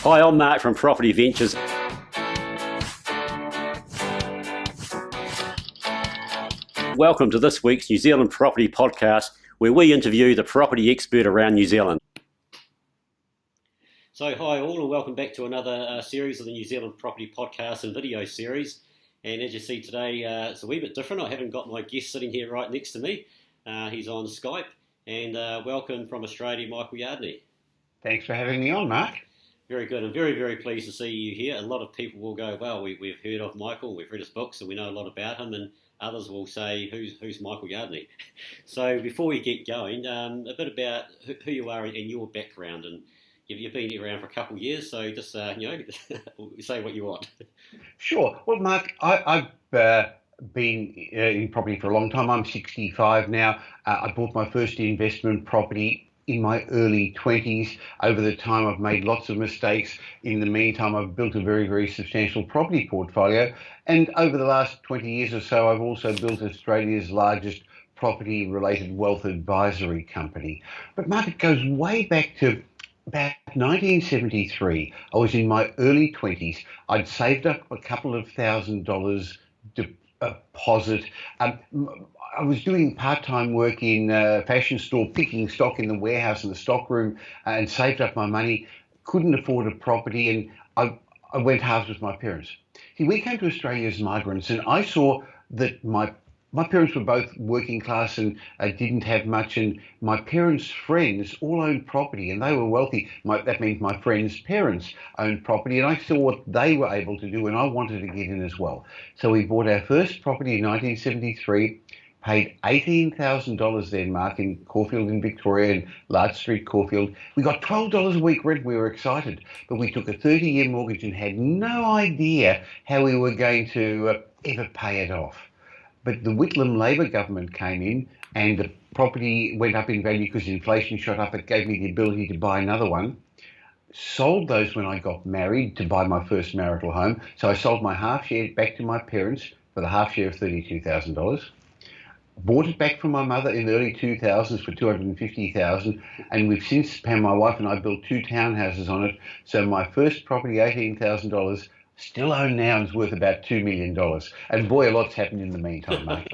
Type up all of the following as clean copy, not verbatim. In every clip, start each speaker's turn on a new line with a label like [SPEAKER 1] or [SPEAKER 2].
[SPEAKER 1] Hi, I'm Mark from Property Ventures. Welcome to this week's New Zealand Property Podcast, where we interview the property expert around New Zealand. So hi all, and welcome back to another series of the New Zealand Property Podcast and video series. And as you see today, it's a wee bit different. I haven't got my guest sitting here right next to me. He's on Skype. And welcome from Australia, Michael Yardney.
[SPEAKER 2] Thanks for having me on, Mark.
[SPEAKER 1] Very good. I'm very, very pleased to see you here. A lot of people will go, well, we've heard of Michael, we've read his books, and we know a lot about him. And others will say, who's Michael Yardney? So before we get going, a bit about who you are and your background. And you've been around for a couple of years, so just say what you want.
[SPEAKER 2] Sure. Well, Mark, I've been in property for a long time. I'm 65 now. I bought my first investment property in my early 20s. Over the time, I've made lots of mistakes. In the meantime, I've built a very, very substantial property portfolio. And over the last 20 years or so, I've also built Australia's largest property-related wealth advisory company. But Mark, it goes way back to about 1973. I was in my early 20s. I'd saved up a couple of $1,000 deposit. I was doing part-time work in a fashion store, picking stock in the warehouse and the stockroom, and saved up my money. Couldn't afford a property, and I went halves with my parents. See, we came to Australia as migrants, and I saw that my parents were both working class and didn't have much, and my parents' friends all owned property, and they were wealthy. That means my friends' parents owned property, and I saw what they were able to do, and I wanted to get in as well. So we bought our first property in 1973, paid $18,000 then, Mark, in Caulfield in Victoria, in Large Street, Caulfield. We got $12 a week rent. We were excited, but we took a 30-year mortgage and had no idea how we were going to ever pay it off. But the Whitlam Labor government came in and the property went up in value because inflation shot up. It gave me the ability to buy another one. Sold those when I got married to buy my first marital home. So I sold my half share back to my parents for the half share of $32,000. Bought it back from my mother in the early 2000s for $250,000, and we've since, my wife and I, built 2 townhouses on it. So my first property, $18,000, still owned now, and is worth about $2 million. And boy, a lot's happened in the meantime, mate.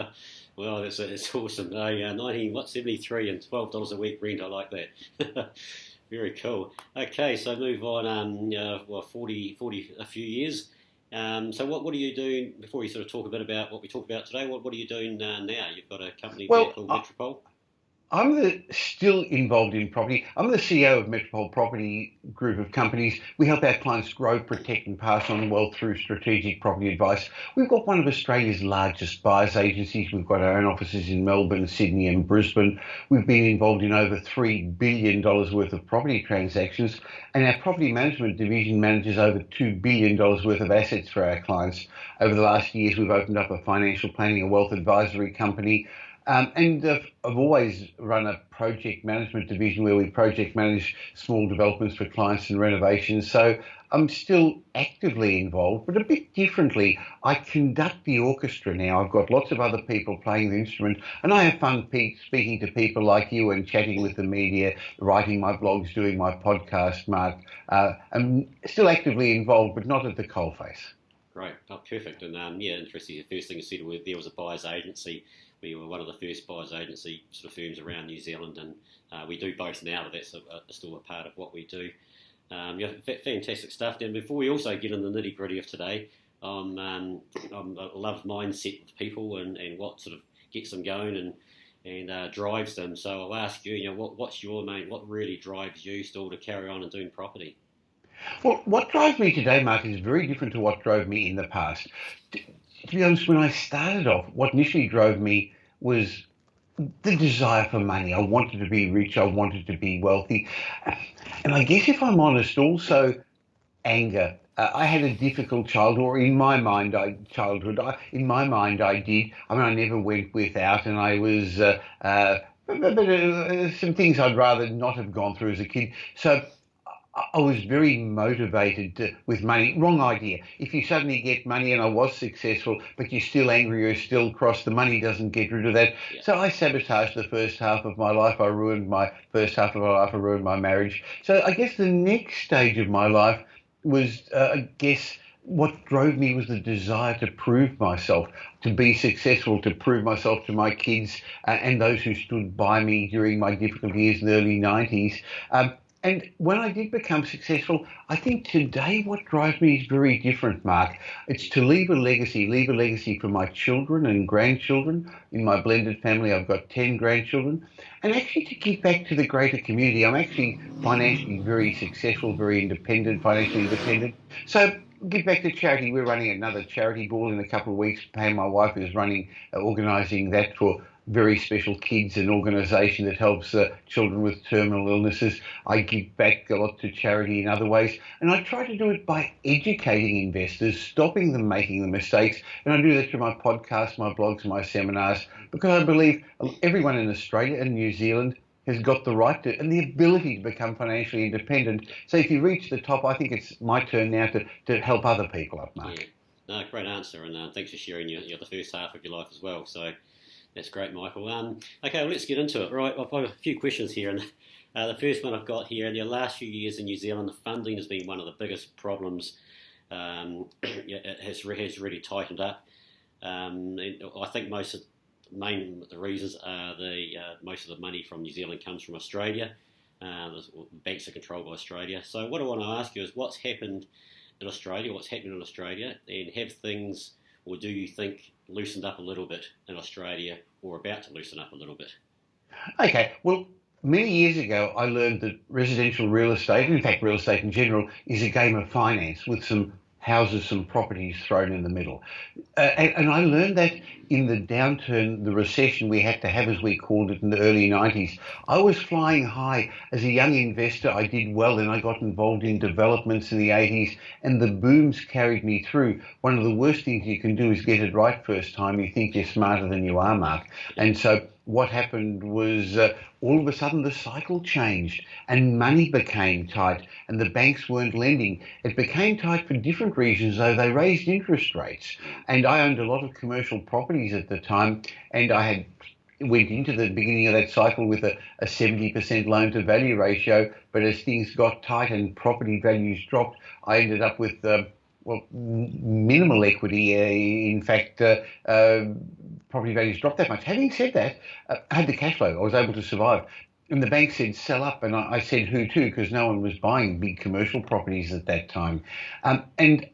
[SPEAKER 1] Well, that's awesome. 1973 and $12 a week rent. I like that. Very cool. Okay, so move on. 40 a few years. So what are you doing, before we sort of talk a bit about what we talked about today, what are you doing now? You've got a company called Metropole.
[SPEAKER 2] I'm still involved in property. I'm the CEO of Metropole Property Group of companies. We help our clients grow, protect and pass on wealth through strategic property advice. We've got one of Australia's largest buyers agencies. We've got our own offices in Melbourne, Sydney and Brisbane. We've been involved in over $3 billion worth of property transactions, and our property management division manages over $2 billion worth of assets for our clients. Over the last years, we've opened up a financial planning and wealth advisory company. And I've always run a project management division where we project manage small developments for clients and renovations. So I'm still actively involved, but a bit differently. I conduct the orchestra now. I've got lots of other people playing the instrument, and I have fun speaking to people like you and chatting with the media, writing my blogs, doing my podcast, Mark. I'm still actively involved, but not at the coalface.
[SPEAKER 1] Great. Oh, perfect. And interesting. The first thing you said, there was a buyer's agency. We were one of the first buyer's agency sort of firms around New Zealand, and we do both now, but that's still a part of what we do. Fantastic stuff. And before we also get in the nitty gritty of today, I love mindset with people and what sort of gets them going and drives them. So I'll ask you, what really drives you still to carry on and doing property?
[SPEAKER 2] Well, what drives me today, Mark, is very different to what drove me in the past. To be honest, when I started off, what initially drove me was the desire for money. I wanted to be rich. I wanted to be wealthy. And I guess if I'm honest, also anger. I had a difficult childhood, or in my mind, I did. I mean, I never went without, and I was some things I'd rather not have gone through as a kid. So I was very motivated with money. Wrong idea. If you suddenly get money, and I was successful, but you're still angry, you're still cross, the money doesn't get rid of that. Yeah. So I sabotaged the first half of my life. I ruined my first half of my life. I ruined my marriage. So I guess the next stage of my life was, I guess, what drove me was the desire to prove myself, to be successful, to prove myself to my kids and those who stood by me during my difficult years in the early 90s. And when I did become successful, I think today what drives me is very different, Mark. It's to leave a legacy for my children and grandchildren. In my blended family, I've got 10 grandchildren. And actually to give back to the greater community. I'm actually financially very successful, very independent, financially independent. So give back to charity. We're running another charity ball in a couple of weeks. Pam, my wife, is organising that for very special kids, an organisation that helps children with terminal illnesses. I give back a lot to charity in other ways, and I try to do it by educating investors, stopping them making the mistakes, and I do that through my podcasts, my blogs, my seminars, because I believe everyone in Australia and New Zealand has got the right to and the ability to become financially independent. So if you reach the top, I think it's my turn now to help other people up, Mark.
[SPEAKER 1] Yeah. No, great answer, and thanks for sharing the first half of your life as well. So that's great, Michael. Okay, well, let's get into it. Right, I've got a few questions here, and the first one I've got here, in the last few years in New Zealand, the funding has been one of the biggest problems. It has really tightened up. I think the reasons are most of the money from New Zealand comes from Australia. The banks are controlled by Australia. So what I want to ask you is what's happened in Australia, what's happening in Australia, and have things, or do you think, loosened up a little bit in Australia or about to loosen up a little bit?
[SPEAKER 2] Okay, well, many years ago, I learned that residential real estate, in fact, real estate in general, is a game of finance with some houses, some properties thrown in the middle. And I learned that in the downturn, the recession we had to have, as we called it, in the early 90s. I was flying high. As a young investor, I did well, and I got involved in developments in the 80s, and the booms carried me through. One of the worst things you can do is get it right first time. You think you're smarter than you are, Mark. And so what happened was all of a sudden the cycle changed and money became tight and the banks weren't lending. It became tight for different reasons, though. They raised interest rates. And I owned a lot of commercial properties at the time, and I went into the beginning of that cycle with a 70% loan to value ratio. But as things got tight and property values dropped, I ended up with minimal equity. In fact, property values dropped that much. Having said that, I had the cash flow. I was able to survive. And the bank said, sell up. And I said, who to? Because no one was buying big commercial properties at that time. And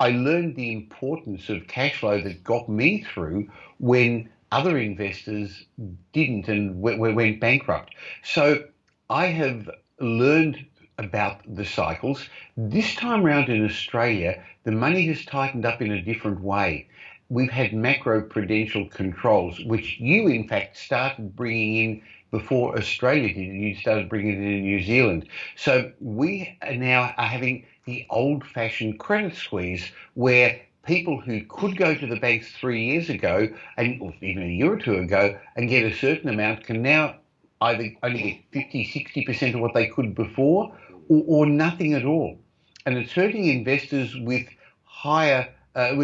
[SPEAKER 2] I learned the importance of cash flow that got me through when other investors didn't and went bankrupt. So I have learned about the cycles. This time around in Australia, the money has tightened up in a different way. We've had macro-prudential controls, which you, in fact, started bringing in before Australia did. You started bringing it in New Zealand. So we are now having the old-fashioned credit squeeze where people who could go to the banks 3 years ago, or even a year or two ago, and get a certain amount can now either only get 50, 60% of what they could before or nothing at all. And it's hurting investors with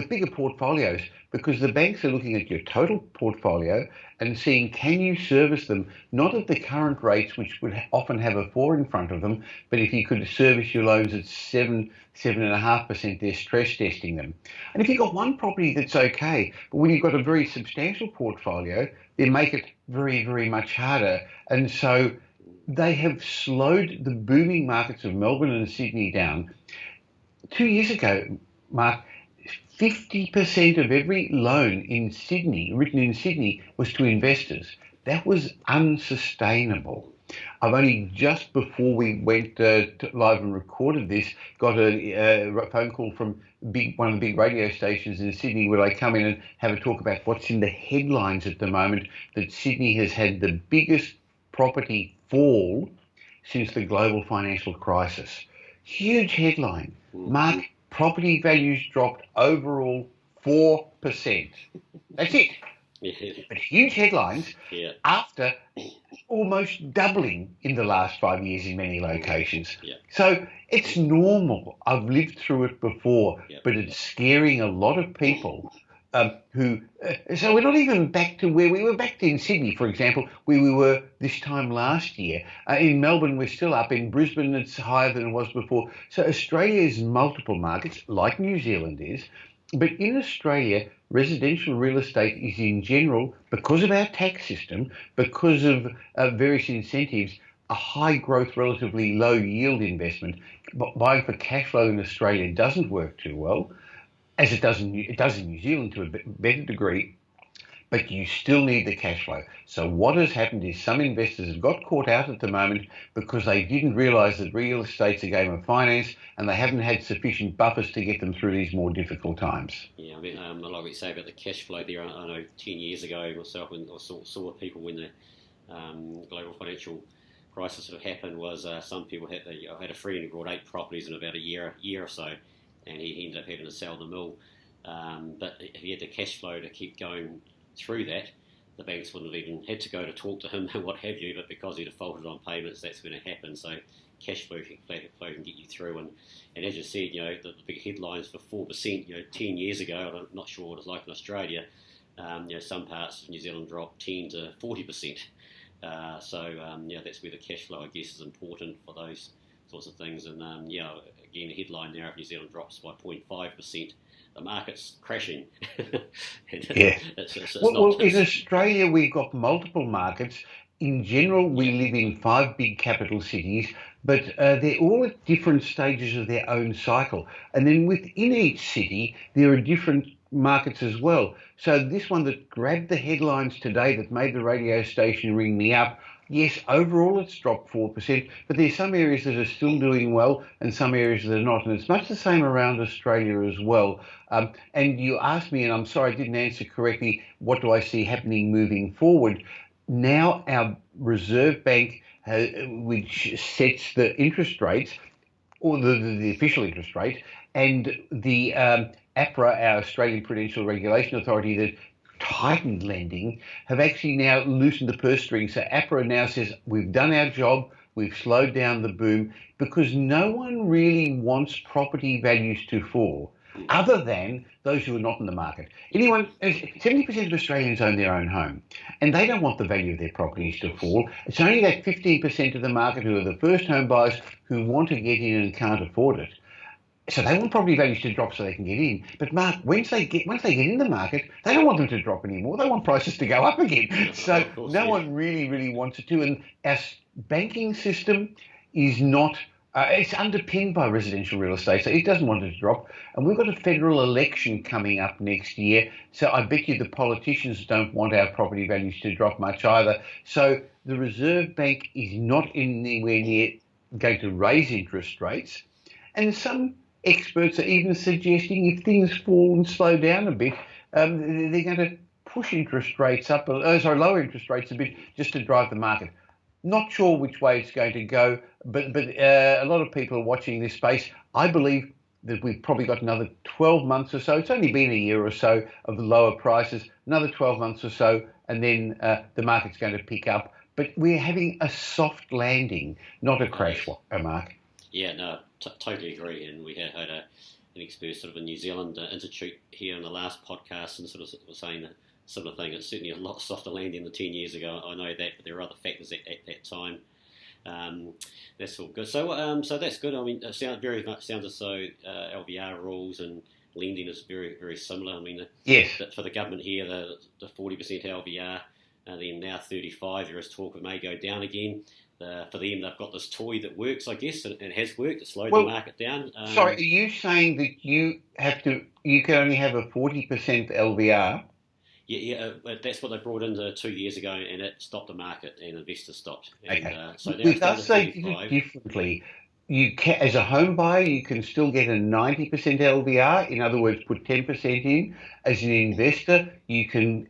[SPEAKER 2] bigger portfolios, because the banks are looking at your total portfolio and seeing, can you service them, not at the current rates, which would often have a 4 in front of them, but if you could service your loans at 7.5%, they're stress testing them. And if you've got one property that's okay, but when you've got a very substantial portfolio, they make it very, very much harder. And so they have slowed the booming markets of Melbourne and Sydney down. 2 years ago, Mark, 50% of every loan in Sydney, written in Sydney, was to investors. That was unsustainable. I've only just before we went live and recorded this, got a phone call from one of the big radio stations in Sydney, where I come in and have a talk about what's in the headlines at the moment, that Sydney has had the biggest property fall since the global financial crisis. Huge headline. Mark, property values dropped overall 4%. That's it.
[SPEAKER 1] Yeah.
[SPEAKER 2] But huge headlines after almost doubling in the last 5 years in many locations.
[SPEAKER 1] Yeah.
[SPEAKER 2] So it's normal. I've lived through it before, but it's scaring a lot of people So we're not even back to where we were back in Sydney, for example, where we were this time last year. In Melbourne, we're still up. In Brisbane, it's higher than it was before. So Australia is multiple markets, like New Zealand is. But in Australia, residential real estate is in general, because of our tax system, because of various incentives, a high growth, relatively low yield investment. But buying for cash flow in Australia doesn't work too well, as it does in New Zealand to a better degree, but you still need the cash flow. So what has happened is some investors have got caught out at the moment because they didn't realise that real estate's a game of finance and they haven't had sufficient buffers to get them through these more difficult times.
[SPEAKER 1] Yeah, I mean, like what you say about the cash flow there, I know 10 years ago myself, when I saw people when the global financial crisis sort of happened, was some people I had a friend who bought 8 properties in about a year or so, and he ended up having to sell them all. But if he had the cash flow to keep going through that, the banks wouldn't have even had to go to talk to him and what have you, but because he defaulted on payments, that's when it happened. So cash flow can get you through. And as you said, the big headlines for 4%, 10 years ago, I'm not sure what it's like in Australia, some parts of New Zealand dropped 10 to 40%. That's where the cash flow, I guess, is important for those sorts of things. And again, the headline now, if New Zealand drops by 0.5%, the market's crashing.
[SPEAKER 2] Yeah. In Australia, we've got multiple markets. In general, we live in 5 big capital cities, but they're all at different stages of their own cycle. And then within each city, there are different markets as well. So this one that grabbed the headlines today, that made the radio station ring me up, yes, overall it's dropped 4%, but there's some areas that are still doing well and some areas that are not. And it's much the same around Australia as well. And you asked me, and I'm sorry I didn't answer correctly, what do I see happening moving forward? Now our Reserve Bank, which sets the interest rates, or the official interest rate, and the APRA, our Australian Prudential Regulation Authority, that tightened lending, have actually now loosened the purse strings. So APRA now says, we've done our job, we've slowed down the boom, because no one really wants property values to fall, other than those who are not in the market. 70% of Australians own their own home, and they don't want the value of their properties to fall. It's only that 15% of the market who are the first home buyers who want to get in and can't afford it. So they want property values to drop so they can get in. But Mark, once they get in the market, they don't want them to drop anymore. They want prices to go up again. So no one really wants it to. And our banking system is not, it's underpinned by residential real estate, so it doesn't want it to drop. And we've got a federal election coming up next year, so I bet you the politicians don't want our property values to drop much either. So the Reserve Bank is not anywhere near going to raise interest rates. And some experts are even suggesting if things fall and slow down a bit, they're going to push interest rates up, lower interest rates a bit, just to drive the market. Not sure which way it's going to go, but a lot of people are watching this space. I believe that we've probably got another 12 months or so. It's only been a year or so of the lower prices, another 12 months or so, and then the market's going to pick up. But we're having a soft landing, not a crash, Mark.
[SPEAKER 1] Yeah, no, totally agree. And we had an expert sort of a New Zealand institute here in the last podcast, and sort of was saying that sort of thing. It's certainly a lot softer landing than 10 years ago. I know that, but there are other factors at that time. That's all good. So that's good. I mean, it sounds as though LVR rules and lending is very, very similar. I mean,
[SPEAKER 2] yes.
[SPEAKER 1] For the government here, the 40% LVR, and then now 35. There is talk it may go down again. For them, they've got this toy that works, I guess, and it has worked. It slowed the market down.
[SPEAKER 2] Sorry, are you saying that you can only have a 40% LVR?
[SPEAKER 1] Yeah, that's what they brought in 2 years ago, and it stopped the market, and investors stopped. And,
[SPEAKER 2] okay.
[SPEAKER 1] So
[SPEAKER 2] with us, they did it differently. You can, as a home buyer, you can still get a 90% LVR. In other words, put 10% in. As an investor, you can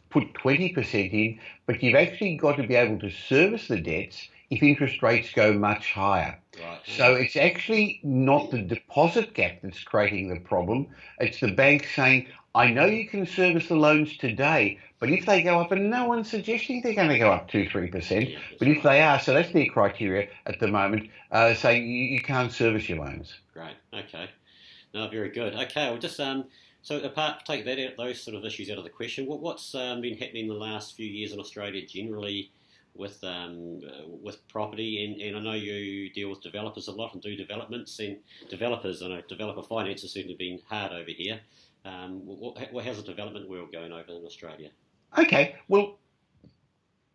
[SPEAKER 2] put 20% in, but you've actually got to be able to service the debts if interest rates go much higher.
[SPEAKER 1] Right.
[SPEAKER 2] So it's actually not the deposit gap that's creating the problem. It's the bank saying, I know you can service the loans today, but if they go up, and no one's suggesting they're going to go up 2-3%, but if they are, so that's their criteria at the moment, saying you can't service your loans.
[SPEAKER 1] Great. Okay. No, very good. Okay, well, just So take that out, those sort of issues out of the question. What's been happening in the last few years in Australia generally with property? And I know you deal with developers a lot and do developments, and developers. I know developer finance has certainly been hard over here. How's the development world going over in Australia?
[SPEAKER 2] Okay, well,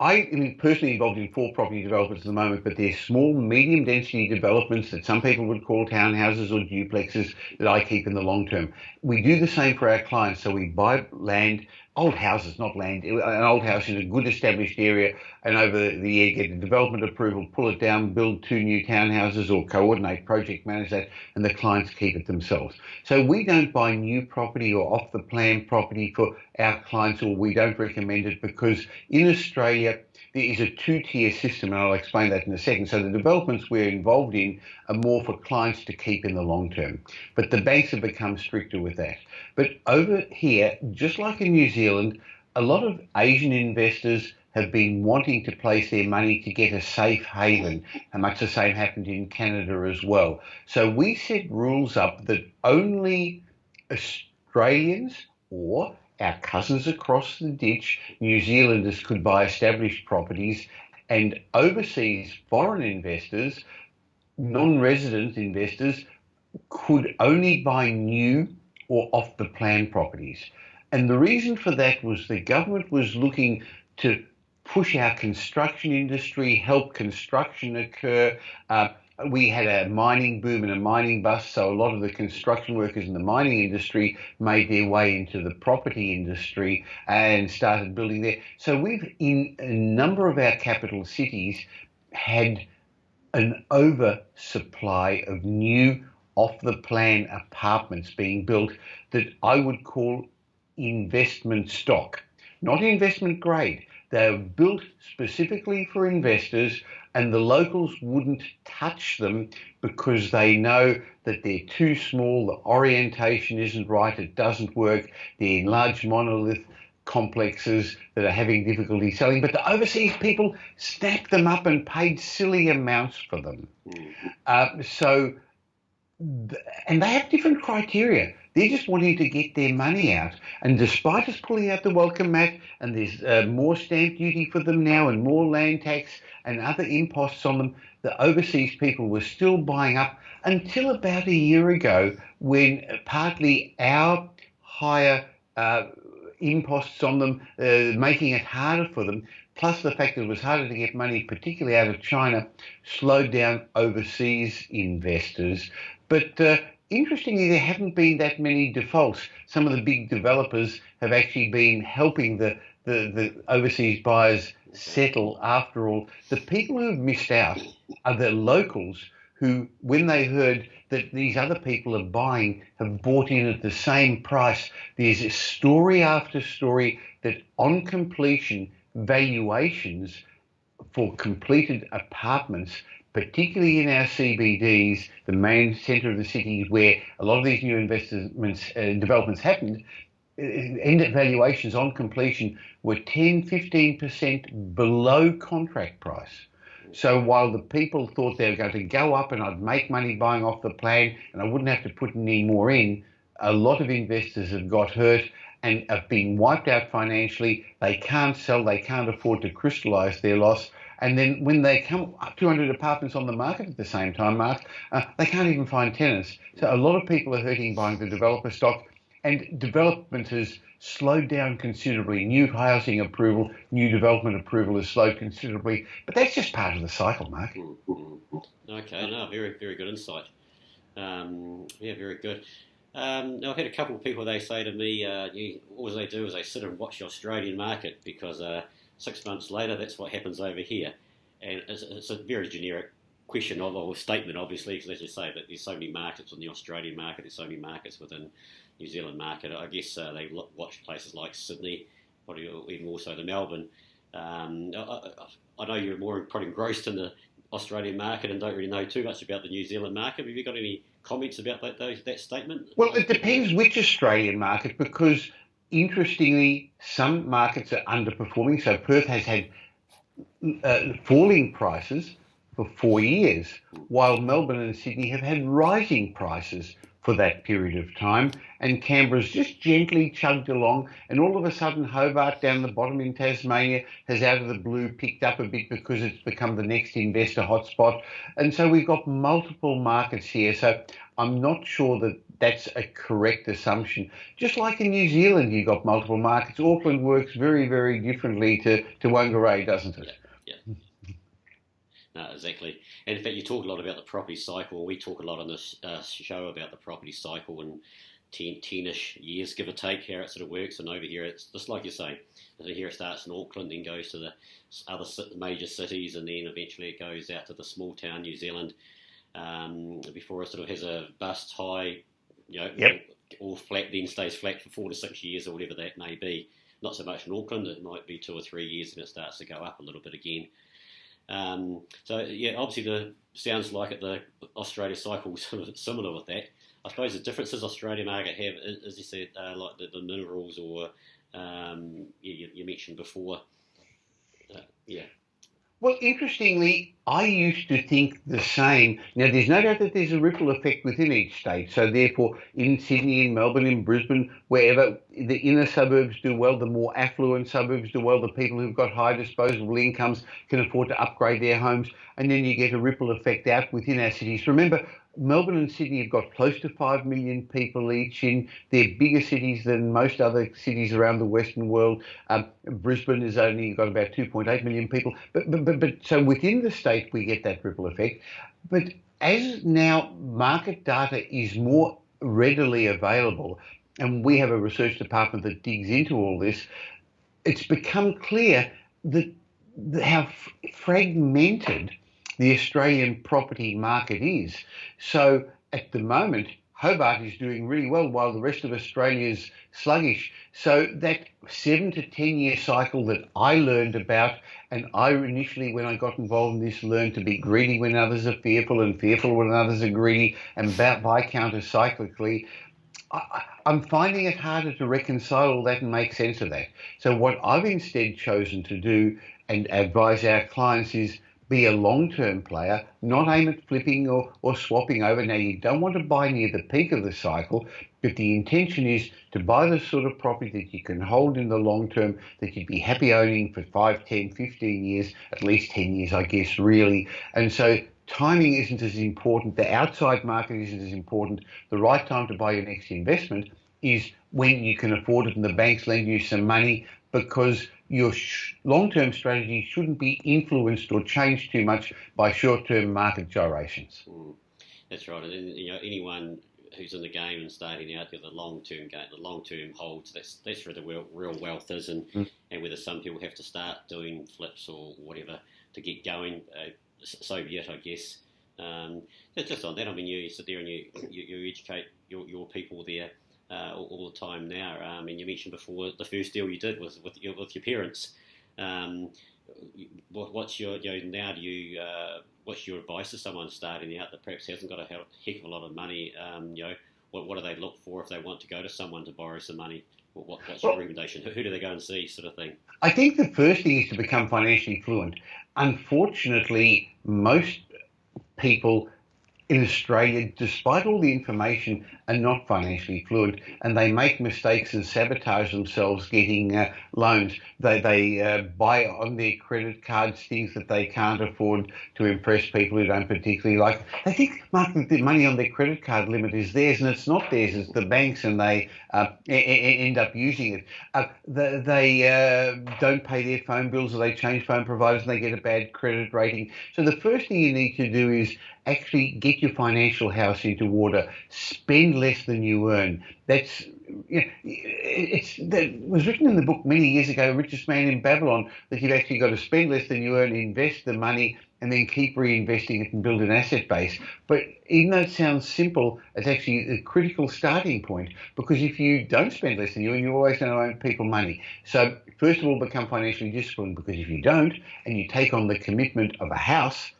[SPEAKER 2] I am personally involved in 4 property developments at the moment, but they're small, medium density developments that some people would call townhouses or duplexes that I keep in the long term. We do the same for our clients. So we buy land, old houses, not land, an old house in a good established area, and over the year get a development approval, pull it down, build 2 new townhouses or coordinate, project manage that, and the clients keep it themselves. So we don't buy new property or off the plan property for our clients, or we don't recommend it, because in Australia, there is a 2-tier system, and I'll explain that in a second. So the developments we're involved in are more for clients to keep in the long term. But the banks have become stricter with that. But over here, just like in New Zealand, a lot of Asian investors have been wanting to place their money to get a safe haven, and much the same happened in Canada as well. So we set rules up that only Australians or our cousins across the ditch, New Zealanders, could buy established properties, and overseas foreign investors, non-resident investors, could only buy new or off-the-plan properties. And the reason for that was the government was looking to push our construction industry, help construction occur. We had a mining boom and a mining bust, so a lot of the construction workers in the mining industry made their way into the property industry and started building there. So we've, in a number of our capital cities, had an oversupply of new off-the-plan apartments being built that I would call investment stock, not investment grade. They're built specifically for investors, and the locals wouldn't touch them because they know that they're too small, the orientation isn't right, it doesn't work, they're in large monolith complexes that are having difficulty selling. But the overseas people snapped them up and paid silly amounts for them. And they have different criteria. They're just wanting to get their money out. And despite us pulling out the welcome mat, and there's more stamp duty for them now and more land tax and other imposts on them, the overseas people were still buying up until about a year ago, when partly our higher imposts on them, making it harder for them, plus the fact that it was harder to get money, particularly out of China, slowed down overseas investors. But interestingly, there haven't been that many defaults. Some of the big developers have actually been helping the overseas buyers settle. After all, the people who have missed out are the locals who, when they heard that these other people are buying, have bought in at the same price. There's a story after story that on completion, valuations for completed apartments, particularly in our CBDs, the main centre of the cities where a lot of these new investments developments happened, end valuations on completion were 10-15% below contract price. So while the people thought they were going to go up and I'd make money buying off the plan and I wouldn't have to put any more in, a lot of investors have got hurt and have been wiped out financially. They can't sell, they can't afford to crystallise their loss. And then when they come up 200 apartments on the market at the same time, Mark, they can't even find tenants. So a lot of people are hurting buying the developer stock, and development has slowed down considerably. New housing approval, new development approval has slowed considerably. But that's just part of the cycle, Mark.
[SPEAKER 1] Okay, no, very, very good insight. Yeah, very good. Now, I've had a couple of people, they say to me, all they do is they sit and watch the Australian market because 6 months later, that's what happens over here. And it's a very generic question or statement, obviously, because as you say, that there's so many markets in the Australian market, there's so many markets within New Zealand market. I guess they watch places like Sydney, probably even more so than Melbourne. I know you're more probably engrossed in the Australian market and don't really know too much about the New Zealand market. Have you got any comments about that statement?
[SPEAKER 2] Well, it depends which Australian market, because interestingly, some markets are underperforming. So Perth has had falling prices for 4 years, while Melbourne and Sydney have had rising prices for that period of time, and Canberra's just gently chugged along, and all of a sudden Hobart down the bottom in Tasmania has out of the blue picked up a bit because it's become the next investor hotspot. And so we've got multiple markets here. So I'm not sure that that's a correct assumption. Just like in New Zealand, you've got multiple markets. Auckland works very, very differently to Whangarei, doesn't it?
[SPEAKER 1] Yeah. No, exactly. And in fact, you talk a lot about the property cycle. We talk a lot on this show about the property cycle and 10-ish years, give or take, how it sort of works. And over here, it's just like you say. Over here it starts in Auckland, then goes to the other major cities, and then eventually it goes out to the small town New Zealand before it sort of has a bust high, all flat, then stays flat for 4 to 6 years or whatever that may be. Not so much in Auckland. It might be 2 or 3 years, and it starts to go up a little bit again. Obviously sounds like the Australia cycle was sort of similar with that. I suppose the differences Australia market have, as you said, like the minerals or you mentioned before.
[SPEAKER 2] Well, interestingly, I used to think the same. Now, there's no doubt that there's a ripple effect within each state. So therefore, in Sydney, in Melbourne, in Brisbane, wherever the inner suburbs do well, the more affluent suburbs do well, the people who've got high disposable incomes can afford to upgrade their homes. And then you get a ripple effect out within our cities. Remember, Melbourne and Sydney have got close to 5 million people each in. They're bigger cities than most other cities around the Western world. Brisbane has only got about 2.8 million people. But so within the state, we get that ripple effect. But as now market data is more readily available, and we have a research department that digs into all this, it's become clear that how fragmented the Australian property market is. So at the moment, Hobart is doing really well while the rest of Australia is sluggish. So that 7 to 10 year cycle that I learned about, and I initially, when I got involved in this, learned to be greedy when others are fearful and fearful when others are greedy, and buy counter-cyclically, I'm finding it harder to reconcile all that and make sense of that. So what I've instead chosen to do and advise our clients is be a long-term player, not aim at flipping or swapping over. Now, you don't want to buy near the peak of the cycle, but the intention is to buy the sort of property that you can hold in the long term, that you'd be happy owning for 5, 10, 15 years, at least 10 years, I guess, really. And so timing isn't as important. The outside market isn't as important. The right time to buy your next investment is when you can afford it and the banks lend you some money, because your long-term strategy shouldn't be influenced or changed too much by short-term market gyrations.
[SPEAKER 1] That's right. And anyone who's in the game and starting out, the long-term game, the long-term holds. That's where the real wealth is, and whether some people have to start doing flips or whatever to get going, so be it, I guess. Just on that, I mean, you sit there and you educate your people there. All the time now. And you mentioned before the first deal you did was with your parents. What's your what's your advice to someone starting out that perhaps hasn't got a heck of a lot of money? What do they look for if they want to go to someone to borrow some money? What's your recommendation? Who do they go and see, sort of thing?
[SPEAKER 2] I think the first thing is to become financially fluent. Unfortunately, most people in Australia, despite all the information, are not financially fluent, and they make mistakes and sabotage themselves getting loans. They buy on their credit cards things that they can't afford to impress people who don't particularly like. They think, Mark, the money on their credit card limit is theirs, and it's not theirs, it's the bank's, and they end up using it. They don't pay their phone bills, or they change phone providers and they get a bad credit rating. So the first thing you need to do is actually get your financial house into order. Spend less than you earn. That was written in the book many years ago, Richest Man in Babylon, that you've actually got to spend less than you earn, invest the money, and then keep reinvesting it and build an asset base. But even though it sounds simple, it's actually a critical starting point, because if you don't spend less than you earn, you're always going to owe people money. So first of all, become financially disciplined, because if you don't, and you take on the commitment of a house,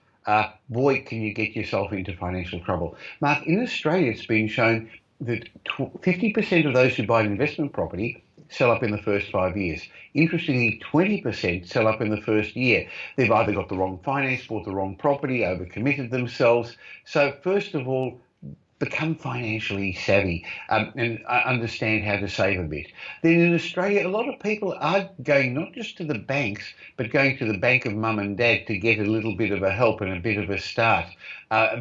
[SPEAKER 2] boy, can you get yourself into financial trouble. Mark, in Australia, it's been shown that 50% of those who buy an investment property sell up in the first 5 years. Interestingly, 20% sell up in the first year. They've either got the wrong finance, bought the wrong property, overcommitted themselves. So first of all, become financially savvy and understand how to save a bit. Then in Australia, a lot of people are going not just to the banks, but going to the bank of mum and dad to get a little bit of a help and a bit of a start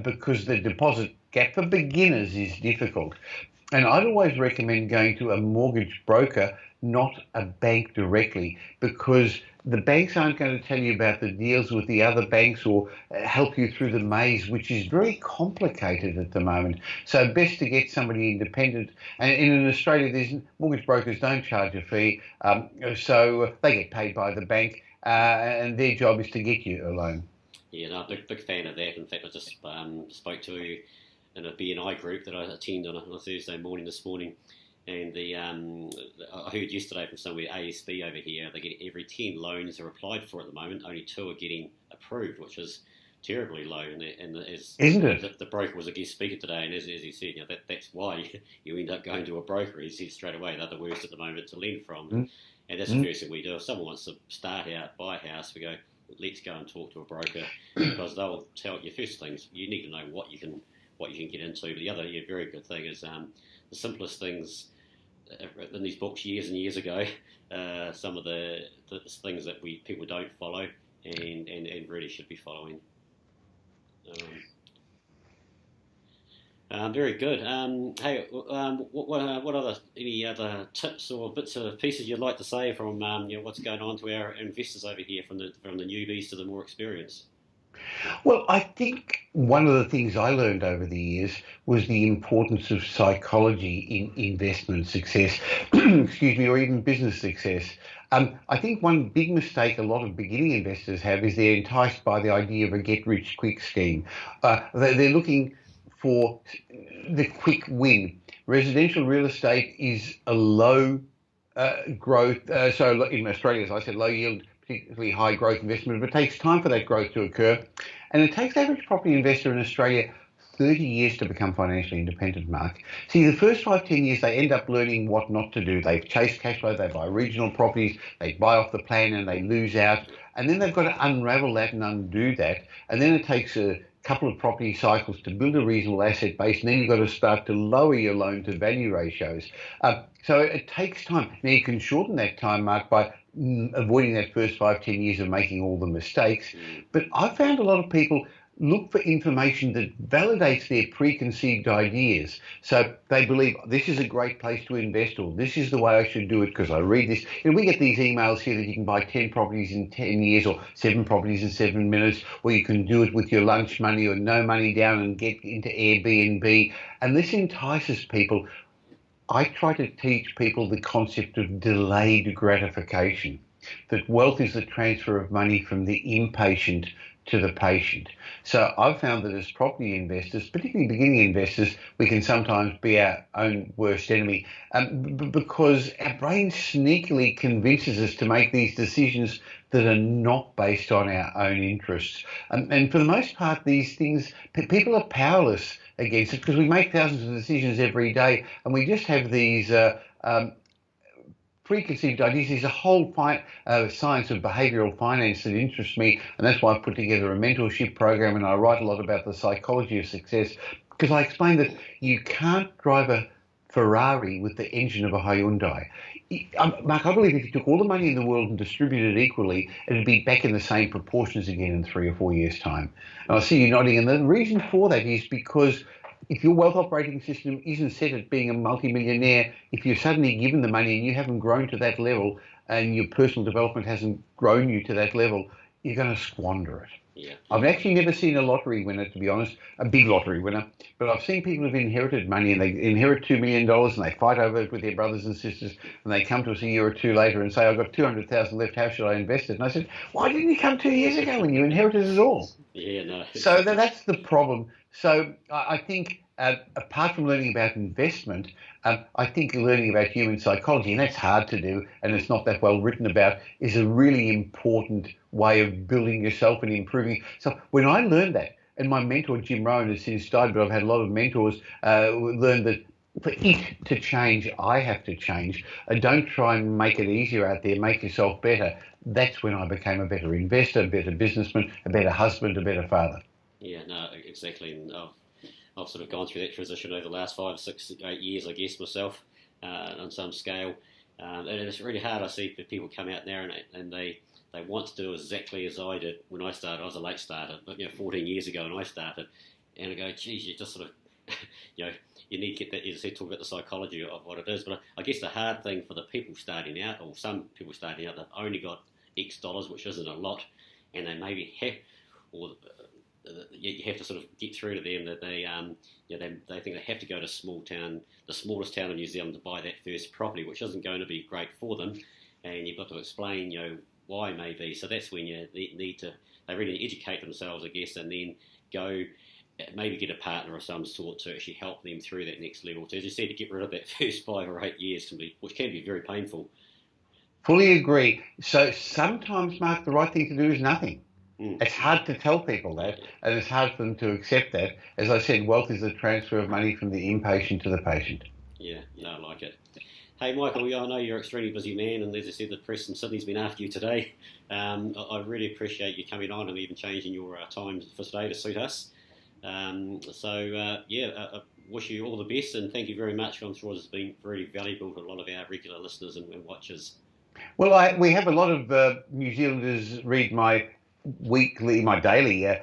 [SPEAKER 2] because the deposit gap for beginners is difficult. And I'd always recommend going to a mortgage broker, not a bank directly, because the banks aren't going to tell you about the deals with the other banks or help you through the maze, which is very complicated at the moment. So best to get somebody independent. And in Australia, mortgage brokers don't charge a fee, so they get paid by the bank, and their job is to get you a loan.
[SPEAKER 1] Yeah, no, big fan of that. In fact, I just spoke to in a BNI group that I attend on a Thursday morning this morning. And I heard yesterday from somewhere, ASB over here, they get every 10 loans are applied for at the moment, only 2 are getting approved, which is terribly low. And
[SPEAKER 2] isn't it?
[SPEAKER 1] The broker was a guest speaker today, and as he said, that's why you end up going to a broker. He said straight away, they're the worst at the moment to lend from. And that's the first thing we do. If someone wants to start out, buy a house, we go, let's go and talk to a broker, because they'll tell you first things. You need to know what you can get into. But the other very good thing is the simplest things in these books years and years ago, some of the things that people don't follow and really should be following. Very good. Hey, what any other tips or bits of pieces you'd like to say from what's going on to our investors over here, from the newbies to the more experienced?
[SPEAKER 2] Well, I think one of the things I learned over the years was the importance of psychology in investment success, excuse me, or even business success. I think one big mistake a lot of beginning investors have is they're enticed by the idea of a get-rich-quick scheme. They're looking for the quick win. Residential real estate is a low growth, so in Australia, as I said, low yield, particularly high growth investment, but it takes time for that growth to occur. And it takes the average property investor in Australia 30 years to become financially independent, Mark. See, the first 5-10 years, they end up learning what not to do. They've chased cash flow, they buy regional properties, they buy off the plan and they lose out. And then they've got to unravel that and undo that. And then it takes a couple of property cycles to build a reasonable asset base, and then you've got to start to lower your loan to value ratios. So it takes time. Now, you can shorten that time, Mark, by avoiding that first 5-10 years of making all the mistakes. But I've found a lot of people look for information that validates their preconceived ideas. So they believe this is a great place to invest, or this is the way I should do it because I read this. And we get these emails here that you can buy 10 properties in 10 years or 7 properties in 7 minutes, or you can do it with your lunch money or no money down and get into Airbnb. And this entices people. I try to teach people the concept of delayed gratification, that wealth is the transfer of money from the impatient to the patient. So I've found that as property investors, particularly beginning investors, we can sometimes be our own worst enemy because our brain sneakily convinces us to make these decisions that are not based on our own interests. And for the most part, these things, people are powerless against it because we make thousands of decisions every day, and we just have these preconceived ideas. There's a whole science of behavioural finance that interests me, and that's why I've put together a mentorship program, and I write a lot about the psychology of success, because I explain that you can't drive a Ferrari with the engine of a Hyundai. Mark, I believe if you took all the money in the world and distributed it equally, it'd be back in the same proportions again in 3 or 4 years' time. And I see you nodding, and the reason for that is because if your wealth operating system isn't set at being a multimillionaire, if you're suddenly given the money and you haven't grown to that level and your personal development hasn't grown you to that level, you're going to squander it.
[SPEAKER 1] Yeah.
[SPEAKER 2] I've actually never seen a lottery winner, to be honest, a big lottery winner, but I've seen people who've inherited money and they inherit $2 million and they fight over it with their brothers and sisters, and they come to us a year or two later and say, I've got $200,000 left, how should I invest it? And I said, why didn't you come 2 years ago when you inherited it all?
[SPEAKER 1] Yeah, no.
[SPEAKER 2] So that's the problem. So I think apart from learning about investment, I think learning about human psychology, and that's hard to do, and it's not that well written about, is a really important way of building yourself and improving. So when I learned that, and my mentor Jim Rohn has since died, but I've had a lot of mentors learn that for it to change, I have to change. And don't try and make it easier out there, make yourself better. That's when I became a better investor, a better businessman, a better husband, a better father.
[SPEAKER 1] Yeah, no, exactly. And I've sort of gone through that transition over the last 5, 6, 8 years, I guess, myself, on some scale. And it's really hard. I see people come out there and they want to do exactly as I did when I started. I was a late starter, but 14 years ago when I started. And I go, geez, you just sort of, you need to get that, as I said, talk about the psychology of what it is. But I guess the hard thing for the people starting out, or some people starting out, they've only got X dollars, which isn't a lot, and they maybe have, or you have to sort of get through to them that they think they have to go to the smallest town in New Zealand to buy that first property, which isn't going to be great for them, and you've got to explain, why maybe. So that's when they really educate themselves, I guess, and then go maybe get a partner of some sort to actually help them through that next level. So as you said, to get rid of that first 5 or 8 years which can be very painful.
[SPEAKER 2] Fully agree. So sometimes, Mark, the right thing to do is nothing.
[SPEAKER 1] Mm.
[SPEAKER 2] It's hard to tell people that, and it's hard for them to accept that. As I said, wealth is the transfer of money from the impatient to the patient.
[SPEAKER 1] Yeah, no, I like it. Hey, Michael, I know you're an extremely busy man, and as I said, the press in Sydney's been after you today. I really appreciate you coming on and even changing your time for today to suit us. I wish you all the best, and thank you very much. I'm sure it's been very valuable to a lot of our regular listeners and watchers.
[SPEAKER 2] Well, we have a lot of New Zealanders read my daily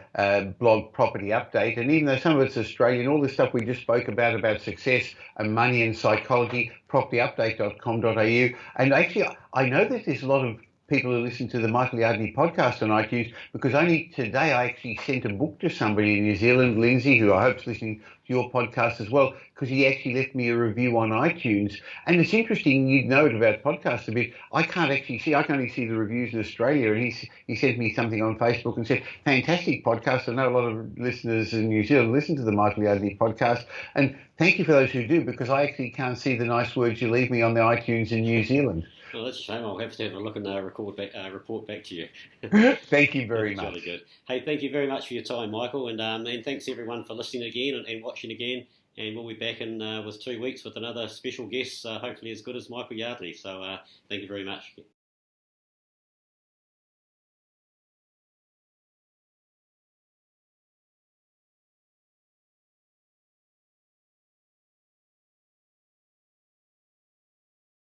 [SPEAKER 2] blog property update, and even though some of it's Australian, all the stuff we just spoke about success and money and psychology, propertyupdate.com.au, and actually I know that there's a lot of people who listen to the Michael Yardney podcast on iTunes, because only today I actually sent a book to somebody in New Zealand, Lindsay, who I hope is listening to your podcast as well, because he actually left me a review on iTunes. And it's interesting, you'd know it about podcasts a bit. I can only see the reviews in Australia, and he sent me something on Facebook and said, fantastic podcast. I know a lot of listeners in New Zealand listen to the Michael Yardney podcast, and thank you for those who do, because I actually can't see the nice words you leave me on the iTunes in New Zealand.
[SPEAKER 1] Well, that's a shame. I'll have to have a look and report back to you.
[SPEAKER 2] Thank you very much.
[SPEAKER 1] Really good. Hey, thank you very much for your time, Michael, and thanks everyone for listening again and watching again. And we'll be back in with 2 weeks with another special guest, hopefully as good as Michael Yardley. So thank you very much.